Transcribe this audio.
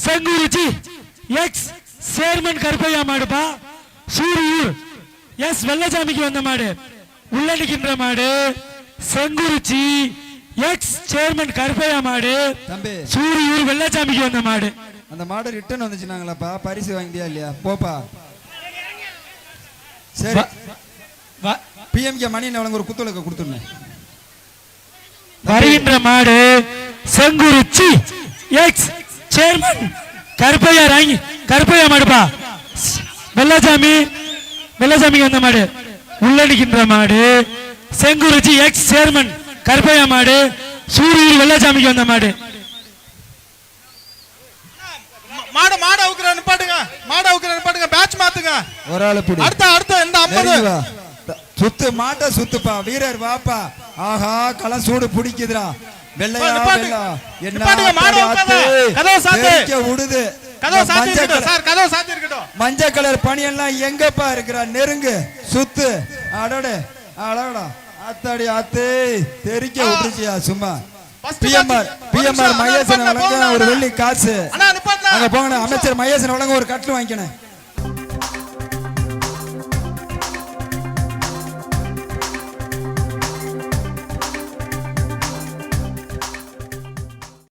Sengurichi X chairman Karuppaiya மாடுப்பா. Suriyur S வெள்ளசாமிக்கு வந்த மாடு. உள்ள நிற்கின்ற மாடு செங்குறிச்சி எக்ஸ் சேர்மன் கருப்பையா மாடு. சூரியூர் வெள்ளசாமிக்கு வந்த மாடு. அந்த மாடு ரிட்டர்ன் வந்துச்சுனாங்களாப்பா, பரிசு வாங்கிட்டியா இல்லையா? போப்பா. சரி, பிஎம்கே மணி வழங்க ஒரு குத்துவிளக்க கொடுத்துருங்க. வருகின்ற மாடு செங்குறிச்சி எக்ஸ் சேர்மன் கருப்பையா ராங்கி கருப்பையா மாடுப்பா. வெள்ளசாமிக்கு வந்த மாடு. உள்ளடிக்கின்ற மாடு செங்குறிச்சி எக்ஸ் சேர்மன் கருப்பையா மாடு. சூரியூர் வெள்ளசாமிக்கு வந்த மாடு. மாடு அவுக்குற நிப்பாட்டுங்க, மாடு அவுக்குற நிப்பாட்டுங்க, பேட்ச் மாத்துங்க. ஒரு ஆளு புடி. அடுத்த இந்த 50 சுத்து மாட்ட சுத்துப்பா. வீரர் வாப்பா. ஆஹா, களம் சூடு பிடிக்குதுடா. வெள்ளையா வெள்ளா என்ன மாடு அவுக்காத. கதவு சாத்து. விடுது. கதவு சாத்தி இருக்கட்டும் சார், கதவு சாத்தி இருக்கட்டும். மஞ்சள் கலர் பனியெல்லாம் எங்கப்பா இருக்கிறா? நெருங்கு சுத்து. அடடே அடடா அத்தாடி ஆத்து தெரிக்க விட்டுருச்சியா சும்மா. பிஎம்ஆர் மகேசன் வழங்க ஒரு வெள்ளி காசு. அங்க போங்க, அமைச்சர் மகேசன் வழங்க ஒரு கட்டில் வாங்கிக்கணும்.